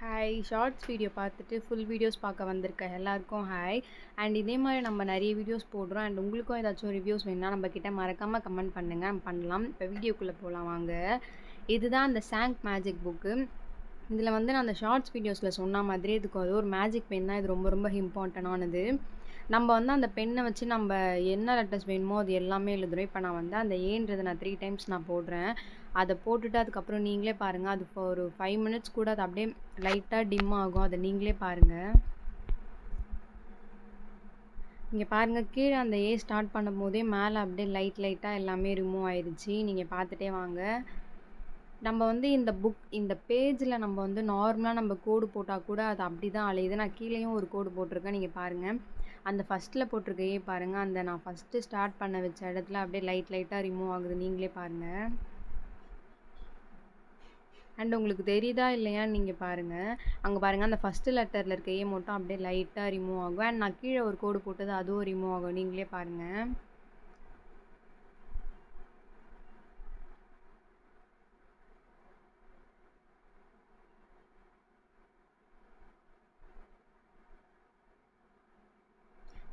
Hi shorts video பார்த்துட்டு full videos பார்க்க வந்திருக்க எல்லாருக்கும் ஹாய். அண்ட் இதே மாதிரி நம்ம நிறைய வீடியோஸ் போடுறோம். அண்ட் உங்களுக்கும் ஏதாச்சும் ரிவ்யூஸ் வேணும்னா நம்ம கிட்ட மறக்காமல் கமெண்ட் பண்ணுங்கள், நம்ம பண்ணலாம். இப்போ வீடியோக்குள்ளே போகலாம் வாங்க. இதுதான் அந்த சாங்க் மேஜிக் புக்கு. இதில் வந்து நான் அந்த ஷார்ட்ஸ் வீடியோஸில் சொன்ன மாதிரி இதுக்கு ஒரு மேஜிக் பென் தான். இது ரொம்ப ரொம்ப இம்பார்ட்டண்டானது. நம்ம வந்து அந்த பென்னை வச்சு நம்ம என்ன லெட்டர்ஸ் வேணுமோ அது எல்லாமே எழுதுறோம். இப்போ நான் வந்து அந்த ஏன்றதை நான் 3 டைம்ஸ் நான் போடுறேன். அதை போட்டுட்டு அதுக்கப்புறம் நீங்களே பாருங்கள். அது இப்போ ஒரு 5 மினிட்ஸ் கூட அது அப்படியே லைட்டாக டிம் ஆகும். அதை நீங்களே பாருங்கள். இங்கே பாருங்கள், கீழே அந்த ஏ ஸ்டார்ட் பண்ணும் போதே மேலே அப்படியே லைட்டாக எல்லாமே ரிமூவ் ஆயிடுச்சு. நீங்கள் பார்த்துட்டே வாங்க. நம்ம வந்து இந்த பேஜில் நம்ம வந்து நார்மலாக நம்ம கோடு போட்டால் கூட அது அப்படி தான் அலையுது. நான் கீழேயும் ஒரு கோடு போட்டிருக்கேன், நீங்கள் பாருங்கள். அந்த ஃபஸ்ட்டில் போட்டிருக்கையே பாருங்கள், அந்த நான் ஃபஸ்ட்டு ஸ்டார்ட் பண்ண வச்ச இடத்துல அப்படியே லைட்டாக ரிமூவ் ஆகுது. நீங்களே பாருங்கள். அண்ட் உங்களுக்கு தெரியுதா இல்லையான்னு நீங்கள் பாருங்கள். அங்கே பாருங்கள், அந்த ஃபஸ்ட்டு லெட்டரில் இருக்க ஏ மட்டும் அப்படியே லைட்டாக ரிமூவ் ஆகும். அண்ட் நான் கீழே ஒரு கோடு போட்டது அதுவும் ரிமூவ் ஆகும். நீங்களே பாருங்கள்.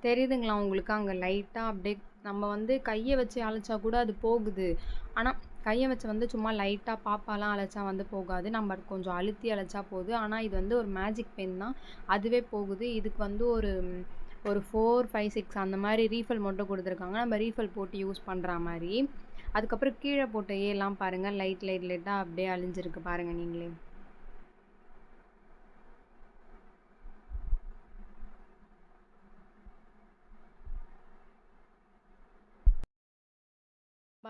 தெரியுதுங்களா உங்களுக்கு? அங்கே லைட்டாக அப்படியே நம்ம வந்து கையை வச்சு அழைச்சா கூட அது போகுது. ஆனால் கையை வச்சு வந்து சும்மா லைட்டாக பாப்பாலாம் அழைச்சா வந்து போகாது. நம்ம கொஞ்சம் அழுத்தி அழைச்சா போகுது. ஆனால் இது வந்து ஒரு மேஜிக் பென் தான், அதுவே போகுது. இதுக்கு வந்து ஒரு 4, 5, 6 அந்த மாதிரி ரீஃபில் மட்டும் கொடுத்துருக்காங்க. நம்ம ரீஃபில் போட்டு யூஸ் பண்ணுற மாதிரி. அதுக்கப்புறம் கீழே போட்ட ஏலாம் பாருங்கள், லைட்டாக அப்படியே அழிஞ்சிருக்கு பாருங்கள் நீங்களே.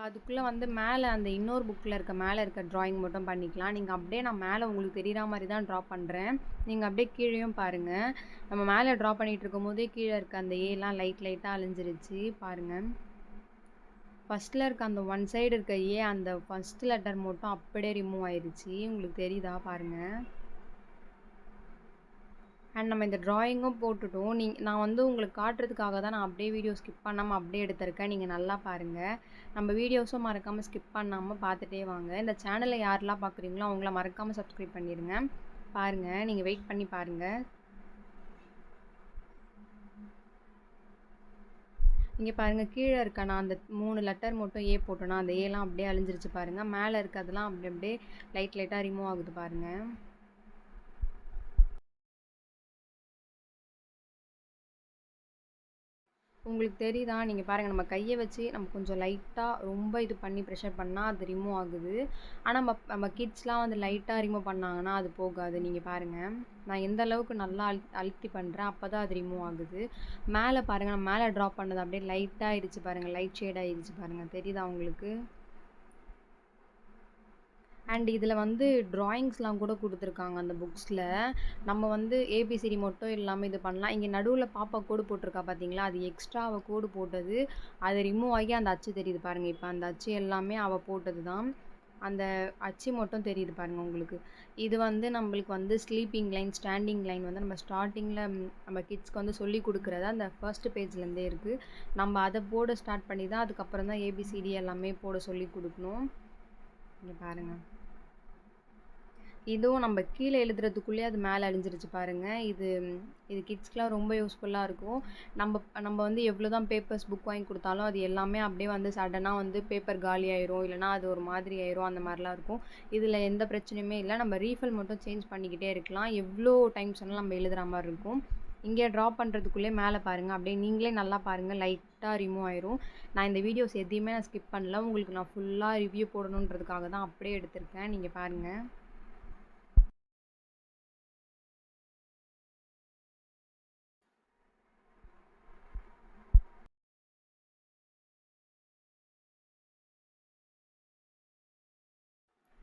அதுக்குள்ளே வந்து மேலே அந்த இன்னொரு புக்கில் மேலே இருக்க ட்ராயிங் மட்டும் பண்ணிக்கலாம். நீங்கள் அப்படியே நான் மேலே உங்களுக்கு தெரிகிற மாதிரி தான் ட்ரா பண்ணுறேன். நீங்கள் அப்படியே கீழேயும் பாருங்கள். நம்ம மேலே ட்ரா பண்ணிகிட்டு இருக்கும் போதே கீழே இருக்க அந்த ஏலாம் லைட்டாக அழிஞ்சிருச்சு பாருங்கள். ஃபஸ்ட்டில் இருக்க அந்த ஒன் சைடு இருக்க ஏ அந்த ஃபஸ்ட் லெட்டர் மட்டும் அப்படியே ரிமூவ் ஆயிடுச்சு. உங்களுக்கு தெரியுதா பாருங்கள். அண்ட் நம்ம இந்த ட்ராயிங்கும் போட்டுட்டோம். நான் வந்து உங்களுக்கு காட்டுறதுக்காக தான் நான் அப்படியே வீடியோ ஸ்கிப் பண்ணாமல் அப்படியே எடுத்திருக்கேன். நீங்கள் நல்லா பாருங்கள். நம்ம வீடியோஸும் மறக்காமல் ஸ்கிப் பண்ணாமல் பார்த்துட்டே வாங்க. இந்த சேனலை யாரெல்லாம் பார்க்குறீங்களோ அவங்கள மறக்காமல் சப்ஸ்கிரைப் பண்ணிடுங்க. பாருங்கள், நீங்கள் வெயிட் பண்ணி பாருங்கள். இங்கே பாருங்கள், கீழே இருக்க நான் அந்த 3 லெட்டர் மட்டும் ஏ போட்டோன்னா அந்த ஏலாம் அப்படியே அழிஞ்சிருச்சு பாருங்கள். மேலே இருக்கிறதுலாம் அப்படியே லைட்டாக ரிமூவ் ஆகுது பாருங்கள். உங்களுக்கு தெரியுதா? நீங்கள் பாருங்கள், நம்ம கையை வச்சு நம்ம கொஞ்சம் லைட்டாக ரொம்ப இது பண்ணி ப்ரெஷர் பண்ணால் அது ரிமூவ் ஆகுது. ஆனால் நம்ம கிட்ஸ்லாம் வந்து லைட்டாக ரிமூவ் பண்ணாங்கன்னா அது போகாது. நீங்கள் பாருங்கள், நான் எந்த அளவுக்கு நல்லா அழுத்தி பண்ணுறேன், அப்போ தான் அது ரிமூவ் ஆகுது. மேலே பாருங்கள், நான் மேலே ட்ராப் பண்ணது அப்படியே லைட்டாக ஆயிடுச்சு பாருங்கள், லைட் ஷேட் ஆயிடுச்சு பாருங்கள். தெரியுதா உங்களுக்கு? அண்ட் இதில் வந்து ட்ராயிங்ஸ்லாம் கூட கொடுத்துருக்காங்க அந்த புக்ஸில். நம்ம வந்து ஏபிசிடி மட்டும் இல்லாமல் இது பண்ணலாம். இங்கே நடுவில் பாப்பா கோடு போட்டிருக்கா பார்த்தீங்களா? அது எக்ஸ்ட்ரா அவள் கோடு போட்டது. அது ரிமூவ் ஆகி அந்த அச்சு தெரியுது பாருங்கள். இப்போ அந்த அச்சு எல்லாமே அவள் போட்டது தான். அந்த அச்சு மட்டும் தெரியுது பாருங்கள் உங்களுக்கு. இது வந்து நம்மளுக்கு வந்து ஸ்லீப்பிங் லைன், ஸ்டாண்டிங் லைன் வந்து நம்ம ஸ்டார்டிங்கில் நம்ம கிட்ஸ்க்கு வந்து சொல்லி கொடுக்குறதா அந்த ஃபர்ஸ்ட் பேஜ்லேருந்தே இருக்குது. நம்ம அதை போட ஸ்டார்ட் பண்ணி தான் அதுக்கப்புறம் தான் ஏபிசிடி எல்லாமே போட சொல்லி கொடுக்கணும். இங்கே பாருங்கள், இதுவும் நம்ம கீழே எழுதுறதுக்குள்ளே அது மேலே அழிஞ்சிருச்சு பாருங்கள். இது கிட்ஸ்க்கெலாம் ரொம்ப யூஸ்ஃபுல்லாக இருக்கும். நம்ம வந்து எவ்வளோ தான் பேப்பர்ஸ் புக் வாங்கி கொடுத்தாலும் அது எல்லாமே அப்படியே வந்து சடனாக வந்து பேப்பர் காலி ஆயிரும், இல்லைனா அது ஒரு மாதிரி ஆயிரும், அந்த மாதிரிலாம் இருக்கும். இதில் எந்த பிரச்சனையுமே இல்லை. நம்ம ரீஃபில் மட்டும் சேஞ்ச் பண்ணிக்கிட்டே இருக்கலாம். எவ்வளோ டைம்ஸ் வேணாலும் நம்ம எழுதுகிற மாதிரி இருக்கும். இங்கே ட்ரா பண்ணுறதுக்குள்ளே மேலே பாருங்கள், அப்படியே நீங்களே நல்லா பாருங்கள், லைட்டாக ரிமூவ் ஆயிரும். நான் இந்த வீடியோஸ் எதையுமே நான் ஸ்கிப் பண்ணல. உங்களுக்கு நான் ஃபுல்லாக ரிவ்யூ போடணுன்றதுக்காக தான் அப்படியே எடுத்திருக்கேன். நீங்கள் பாருங்கள்.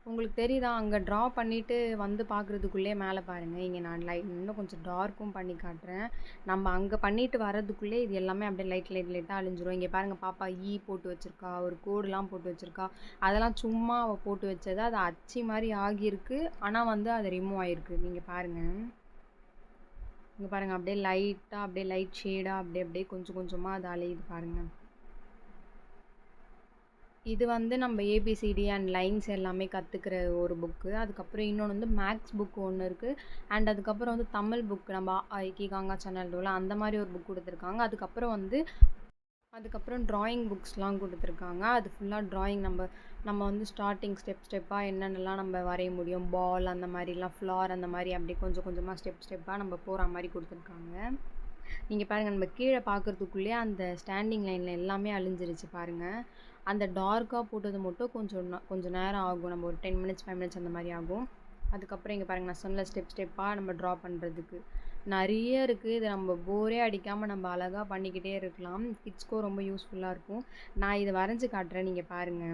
உங்களுக்கு தெரியுதா? அங்கே ட்ரா பண்ணிவிட்டு வந்து பார்க்குறதுக்குள்ளேயே மேலே பாருங்கள். இங்கே நான் இன்னும் கொஞ்சம் டார்க்கும் பண்ணி காட்டுறேன். நம்ம அங்கே பண்ணிட்டு வரதுக்குள்ளே இது எல்லாமே அப்படியே லைட்டாக அழிஞ்சிரும். இங்கே பாருங்கள், பாப்பா போட்டு வச்சுருக்கா, ஒரு கோடுலாம் போட்டு வச்சுருக்கா. அதெல்லாம் சும்மா அவள் போட்டு வச்சது. அது அச்சு மாதிரி ஆகியிருக்கு, ஆனால் வந்து அது ரிமூவ் ஆகிருக்கு. நீங்கள் பாருங்கள், இங்கே பாருங்கள், அப்படியே லைட்டாக அப்படியே லைட் ஷேடாக அப்படியே கொஞ்சம் கொஞ்சமாக அது அலையுது பாருங்கள். இது வந்து நம்ம ஏபிசிடி அண்ட் லைன்ஸ் எல்லாமே கத்துக்கிற ஒரு புக்கு. அதுக்கப்புறம் இன்னொன்னு வந்து மேத்ஸ் புக் ஒண்ணு இருக்கு. அண்ட் அதுக்கப்புறம் வந்து தமிழ் புக் நம்ம அ, ஆ, இ, கி, காங்கா, ச, டோலா அந்த மாரி ஒரு புக் குடுத்துருக்காங்க. அதுக்கப்புறம் டிராயிங் புக்ஸ்லாம் குடுத்துருக்காங்க. அது ஃபுல்லா டிராயிங் நம்ம வந்து ஸ்டார்ட்டிங் ஸ்டெப்பா என்னென்னலாம் நம்ம வரைய முடியும். பால் அந்த மாரிலாம், ஃப்ளார் அந்த மாரி அப்படியே கொஞ்சம் கொஞ்சமா ஸ்டெப்பா நம்ம போற மாரி குடுத்துருக்காங்க. நீங்க பாருங்க நம்ம கீழ பார்க்கறதுக்குள்ளயே அந்த ஸ்டாண்டிங் லைன்ல எல்லாமே அழிஞ்சிருச்சு பாருங்க. அந்த டார்க்கா போட்டது மட்டும் கொஞ்சம் நேரம் ஆகும். நம்ம ஒரு 10 மினிட்ஸ், 5 மினிட்ஸ் அந்த மாரி ஆகும். அதுக்கப்புறம் இங்க பாருங்க நான் சொன்னல ஸ்டெப்பா நம்ம ட்ரா பண்றதுக்கு. நெறைய இருக்கு. இத நம்ம போரே அடிக்காம நம்ம அழகா பண்ணிக்கிட்டே இருக்கலாம். கிட்ஸ்க்கும் ரொம்ப யூஸ்ஃபுல்லா இருக்கும். நான் இத வரைஞ்சு காட்டுறேன். நீங்க பாருங்க.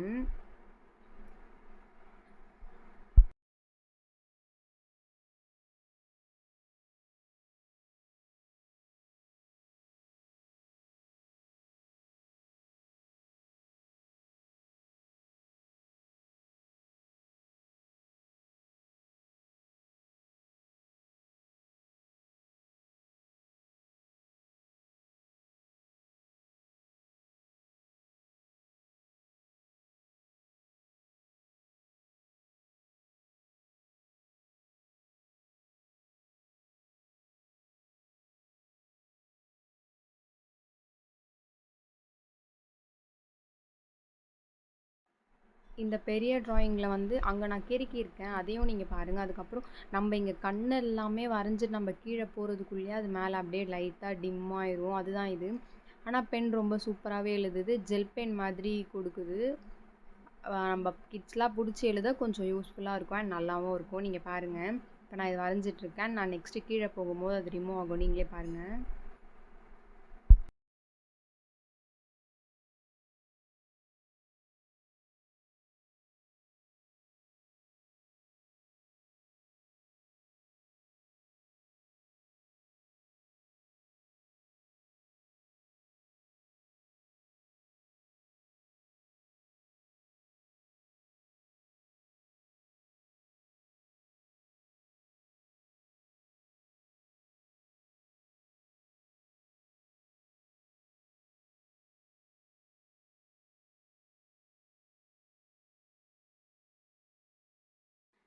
இந்த பெரிய டிராயிங்கில் வந்து அங்கே நான் கிறுக்கியிருக்கேன். அதையும் நீங்கள் பாருங்கள். அதுக்கப்புறம் நம்ம இங்கே கண்ணு எல்லாமே வரைஞ்சிட்டு நம்ம கீழே போகிறதுக்குள்ளேயே அது மேலே அப்படியே லைட்டாக டிம் ஆயிரும். அதுதான் இது. ஆனால் பென் ரொம்ப சூப்பராகவே எழுதுது. ஜெல் பென் மாதிரி கொடுக்குது. நம்ம கிட்ஸ்லாம் பிடிச்சி எழுத கொஞ்சம் யூஸ்ஃபுல்லாக இருக்கும் அண்ட் நல்லாவும் இருக்கும். நீங்கள் பாருங்கள். இப்போ நான் இதை வரைஞ்சிட்ருக்கேன். நான் நெக்ஸ்ட்டு கீழே போகும்போது அது ரிமூவ் ஆகும். நீங்களே பாருங்கள்.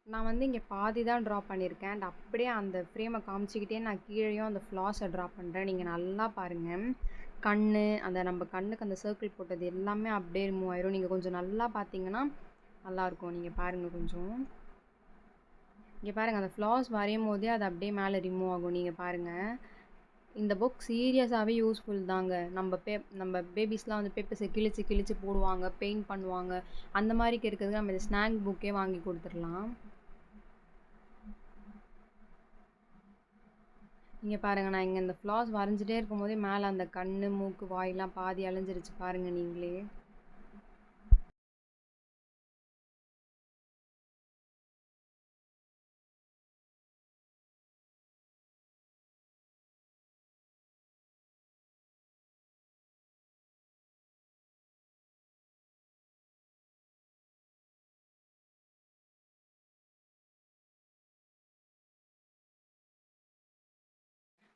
நான் வந்து இங்கே பாதி தான் ட்ரா பண்ணியிருக்கேன் அண்ட் அப்படியே அந்த ஃப்ரேமை காமிச்சிக்கிட்டே நான் கீழேயும் அந்த ஃப்ளாஸை ட்ரா பண்ணுறேன். நீங்கள் நல்லா பாருங்கள். கண்ணு அந்த நம்ம கண்ணுக்கு அந்த சர்க்கிள் போட்டது எல்லாமே அப்படியே ரிமூவ் ஆயிரும். நீங்கள் கொஞ்சம் நல்லா பார்த்தீங்கன்னா நல்லாயிருக்கும். நீங்கள் பாருங்கள் கொஞ்சம். இங்கே பாருங்கள் அந்த ஃப்ளாஸ் வரையும் போதே அது அப்படியே மேலே ரிமூவ் ஆகும். நீங்கள் பாருங்கள். இந்த புக் சீரியஸாகவே யூஸ்ஃபுல் தாங்க. நம்ம பேபிஸ்லாம் வந்து பேப்பர்ஸை கிழிச்சு கிழிச்சு போடுவாங்க, பெயிண்ட் பண்ணுவாங்க. அந்த மாதிரிக்கு இருக்கிறதுக்கு நம்ம இந்த ஸ்நாக் புக்கே வாங்கி கொடுத்துடலாம். இங்க பாருங்க. நான் இங்க இந்த ஃப்ளார்ஸ் வரைஞ்சிட்டே இருக்கும்போதே மேல அந்த கண்ணு, மூக்கு, வாயெல்லாம் பாதி அழிஞ்சிருச்சு பாருங்க நீங்களே.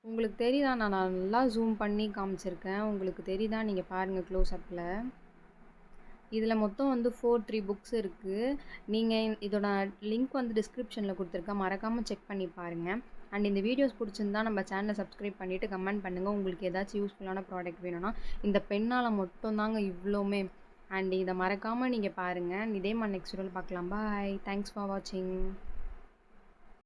உங்களுக்கு தெரியுதா? நான் நல்லா ஜூம் பண்ணி காமிச்சிருக்கேன். உங்களுக்கு தெரியுதா? நீங்க பாருங்க க்ளோஸ் அப்ல. இதுல மொத்தம் வந்து 3 புக்ஸ் இருக்கு. நீங்க இதோட லிங்க் வந்து டிஸ்கிரிப்ஷன்ல குடுத்துருக்கேன். மறக்காம செக் பண்ணி பாருங்க. அண்ட் இந்த வீடியோஸ் பிடிச்சிருந்தா நம்ம சேனலை சப்ஸ்கிரைப் பண்ணிட்டு கமெண்ட் பண்ணுங்க. உங்களுக்கு ஏதாச்சும் யூஸ்ஃபுல்லான ப்ராடக்ட் வேணும்னா, இந்த பெண்ணால மட்டும் தாங்க இவ்ளோமே. அண்ட் இத மறக்காம நீங்க பாருங்க. இதே மாதிரி நெக்ஸ்ட் வீடியோல பார்க்கலாம். பாய். தேங்க்ஸ் ஃபார் வாட்சிங்.